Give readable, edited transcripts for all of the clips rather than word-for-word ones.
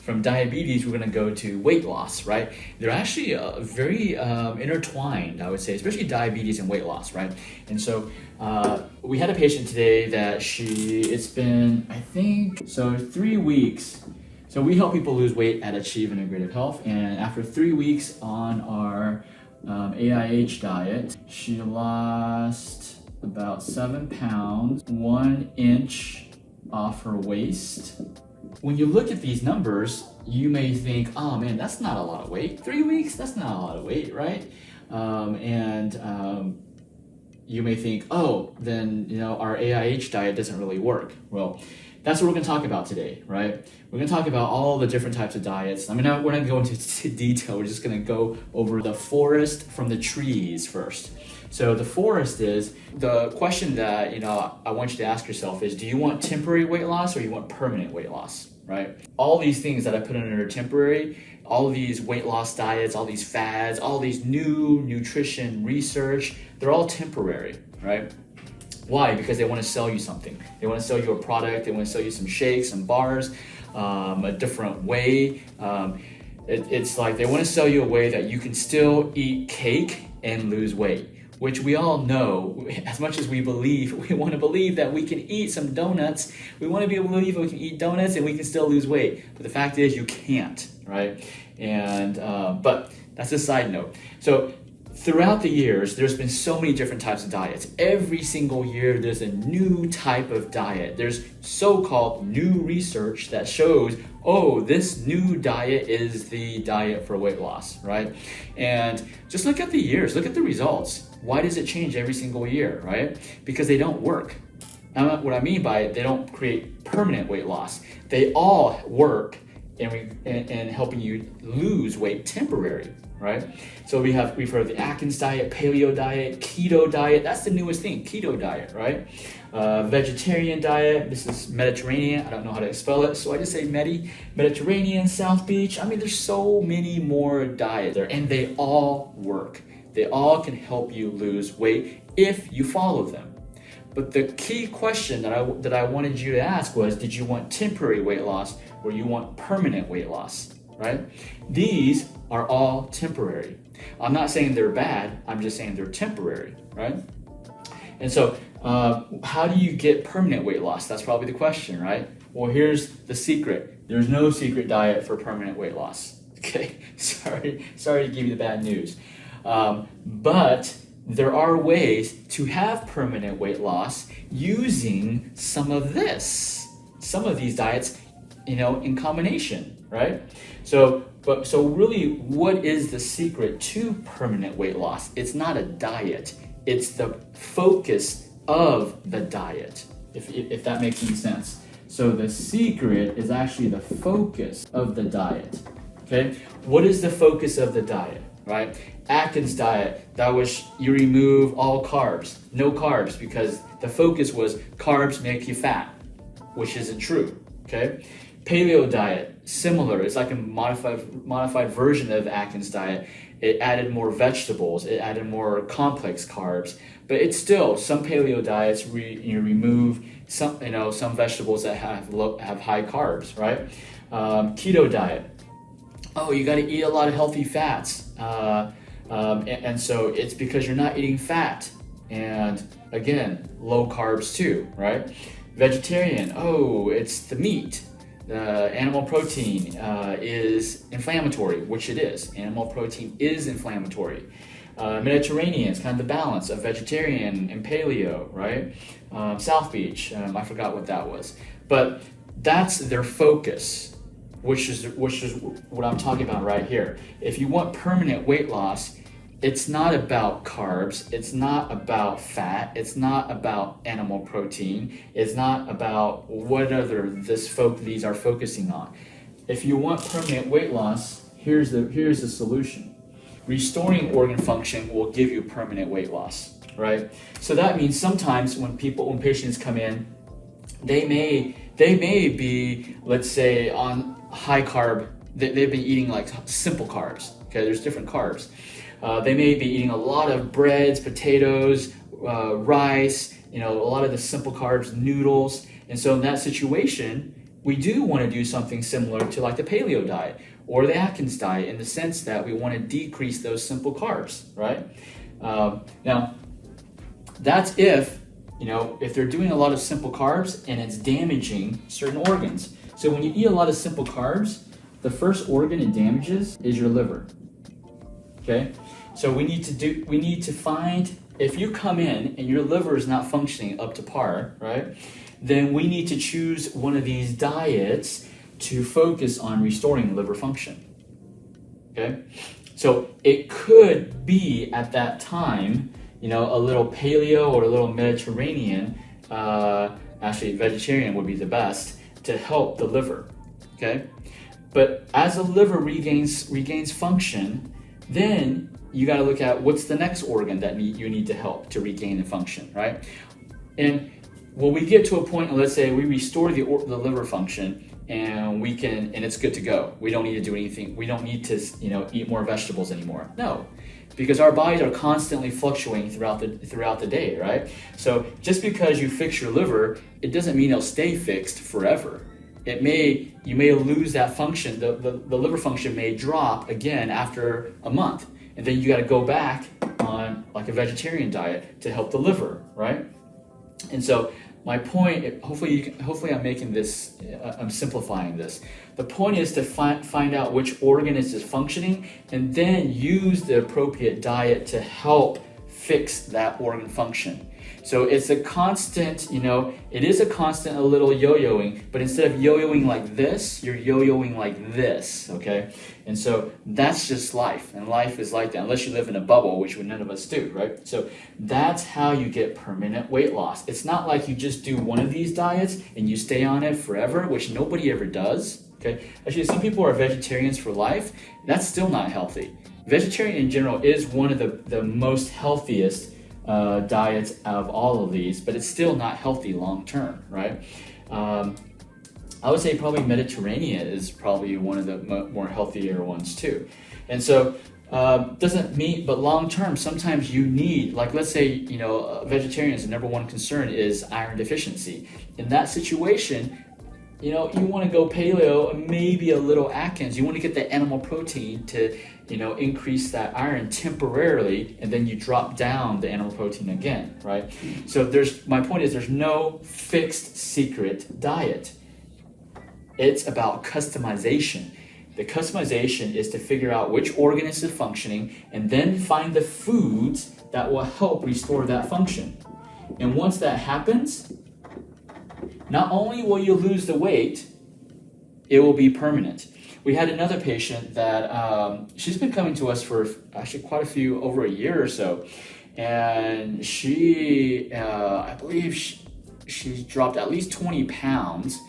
from diabetes, we're going to go to weight loss, right? They're actually very intertwined, I would say, especially diabetes and weight loss, right? And so we had a patient today that it's been, I think, so 3 weeks. So we help people lose weight at Achieve Integrative Health, and after 3 weeks on our AIH diet, she lost about 7 pounds, 1 inch off her waist. When you look at these numbers, you may think, oh man, that's not a lot of weight. 3 weeks, that's not a lot of weight, right? You may think, oh, then our AIH diet doesn't really work. Well, that's what we're going to talk about today, right? We're going to talk about all the different types of diets. I mean, we're not going to go into detail. We're just going to go over the forest from the trees first. So the forest is the question that I want you to ask yourself is: do you want temporary weight loss or you want permanent weight loss? Right? All these things that I put under temporary, all of these weight loss diets, all these fads, all these new nutrition research, they're all temporary, right? Why? Because they want to sell you something. They want to sell you a product. They want to sell you some shakes, some bars, a different way. It's like they want to sell you a way that you can still eat cake and lose weight, which we all know. As much as we want to believe that we can eat some donuts, we want to be able to believe we can eat donuts and we can still lose weight. But the fact is you can't, right? And but that's a side note. So throughout the years, there's been so many different types of diets. Every single year, there's a new type of diet. There's so-called new research that shows, oh, this new diet is the diet for weight loss, right? And just look at the years, look at the results. Why does it change every single year, right? Because they don't work. Now, what I mean by it, they don't create permanent weight loss. They all work in helping you lose weight temporary, right? So we've heard of the Atkins diet, paleo diet, keto diet. That's the newest thing, keto diet, right? Vegetarian diet. This is Mediterranean. I don't know how to spell it, so I just say Mediterranean, South Beach. I mean, there's so many more diets there, and they all work. They all can help you lose weight if you follow them. But the key question that I wanted you to ask was, did you want temporary weight loss or you want permanent weight loss, right? These are all temporary. I'm not saying they're bad, I'm just saying they're temporary, right? And so how do you get permanent weight loss? That's probably the question, right? Well, here's the secret. There's no secret diet for permanent weight loss. Okay, sorry to give you the bad news. But there are ways to have permanent weight loss using some of these diets, in combination, right? So really, what is the secret to permanent weight loss? It's not a diet. It's the focus of the diet, if that makes any sense. So the secret is actually the focus of the diet, okay? What is the focus of the diet, right? Atkins diet, that was you remove all carbs, no carbs, because the focus was carbs make you fat, which isn't true, okay? Paleo diet, similar. It's like a modified version of Atkins diet. It added more vegetables. It added more complex carbs. But it's still, some paleo diets remove some vegetables that have high carbs, right? Keto diet. Oh, you got to eat a lot of healthy fats. And so it's because you're not eating fat. And again, low carbs too, right? Vegetarian. Oh, it's the meat. Animal protein is inflammatory, which it is. Animal protein is inflammatory. Mediterranean is kind of the balance of vegetarian and paleo, right? South Beach, I forgot what that was. But that's their focus, which is what I'm talking about right here. If you want permanent weight loss, it's not about carbs, it's not about fat, it's not about animal protein, it's not about what these are focusing on. If you want permanent weight loss, here's the solution. Restoring organ function will give you permanent weight loss, right? So that means sometimes when patients come in, they may be, let's say, on high carb, they've been eating like simple carbs, okay? There's different carbs. They may be eating a lot of breads, potatoes, rice, a lot of the simple carbs, noodles. And so in that situation, we do want to do something similar to like the paleo diet or the Atkins diet, in the sense that we want to decrease those simple carbs, right? Now, that's if they're doing a lot of simple carbs and it's damaging certain organs. So when you eat a lot of simple carbs, the first organ it damages is your liver. Okay? So we need to find, if you come in and your liver is not functioning up to par, right? Then we need to choose one of these diets to focus on restoring liver function. Okay? So it could be at that time, a little paleo or a little Mediterranean, actually vegetarian would be the best to help the liver, okay? But as the liver regains function, then you got to look at what's the next organ that you need to help to regain the function, right? And when we get to a point, let's say we restore the liver function, and it's good to go. We don't need to do anything. We don't need to, eat more vegetables anymore. No, because our bodies are constantly fluctuating throughout the day, right? So just because you fix your liver, it doesn't mean it'll stay fixed forever. You may lose that function. The liver function may drop again after a month, and then you got to go back on like a vegetarian diet to help the liver, right? And so my point, hopefully I'm making this, I'm simplifying this. The point is to find out which organ is dysfunctioning, and then use the appropriate diet to help fix that organ function. So it's a constant, it is a constant, a little yo-yoing, but instead of yo-yoing like this, you're yo-yoing like this, okay? And so that's just life, and life is like that, unless you live in a bubble, which none of us do, right? So that's how you get permanent weight loss. It's not like you just do one of these diets and you stay on it forever, which nobody ever does, okay? Actually, some people are vegetarians for life. That's still not healthy. Vegetarian in general is one of the most healthiest diets of all of these, but it's still not healthy long term, right? I would say probably Mediterranean is probably one of the more healthier ones too. And so doesn't mean, but long term, sometimes you need, like let's say, vegetarians, the number one concern is iron deficiency. In that situation, you want to go paleo, maybe a little Atkins. You want to get the animal protein to, increase that iron temporarily, and then you drop down the animal protein again, right? So my point is there's no fixed secret diet. It's about customization. The customization is to figure out which organ is functioning, and then find the foods that will help restore that function. And once that happens, not only will you lose the weight, it will be permanent. We had another patient that she's been coming to us for actually quite a few, over a year or so, and she, I believe she's dropped at least 20 pounds.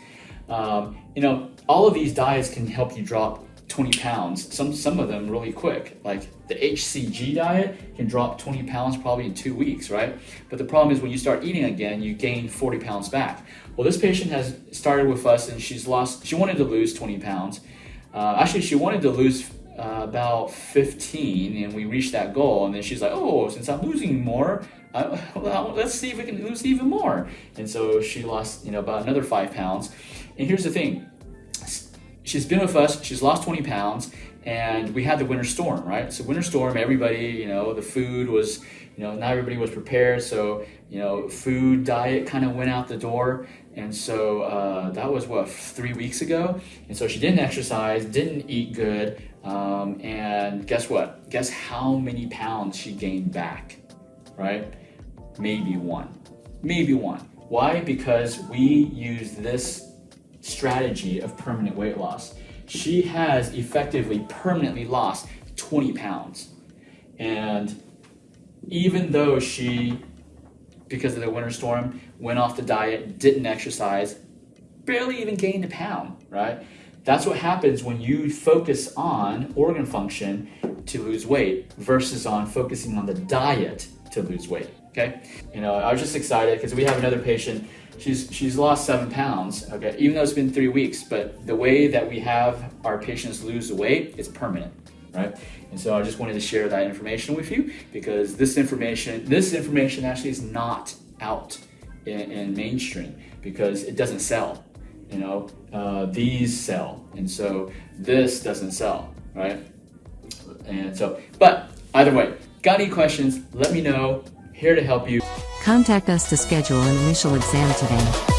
All of these diets can help you drop 20 pounds, some of them really quick. Like the HCG diet can drop 20 pounds probably in 2 weeks, right? But the problem is when you start eating again, you gain 40 pounds back. Well, this patient has started with us, and she wanted to lose 20 pounds. Actually, she wanted to lose about 15, and we reached that goal. And then she's like, oh, since I'm losing more, let's see if we can lose even more. And so she lost, about another 5 pounds. And here's the thing. She's been with us, she's lost 20 pounds, and we had the winter storm, right? So winter storm, everybody, the food was, not everybody was prepared. So, food diet kind of went out the door. And so that was 3 weeks ago. And so she didn't exercise, didn't eat good. And guess what? Guess how many pounds she gained back, right? Maybe one. Why? Because we used this strategy of permanent weight loss. She has effectively permanently lost 20 pounds. And even though she, because of the winter storm, went off the diet, didn't exercise, barely even gained a pound, right? That's what happens when you focus on organ function to lose weight versus on focusing on the diet to lose weight, okay? I was just excited because we have another patient. She's lost 7 pounds, okay, even though it's been 3 weeks, but the way that we have our patients lose the weight is permanent, right? And so I just wanted to share that information with you, because this information actually is not out in mainstream because it doesn't sell. these sell, and so this doesn't sell, right? And so, but either way, got any questions, let me know. Here to help you. Contact us to schedule an initial exam today.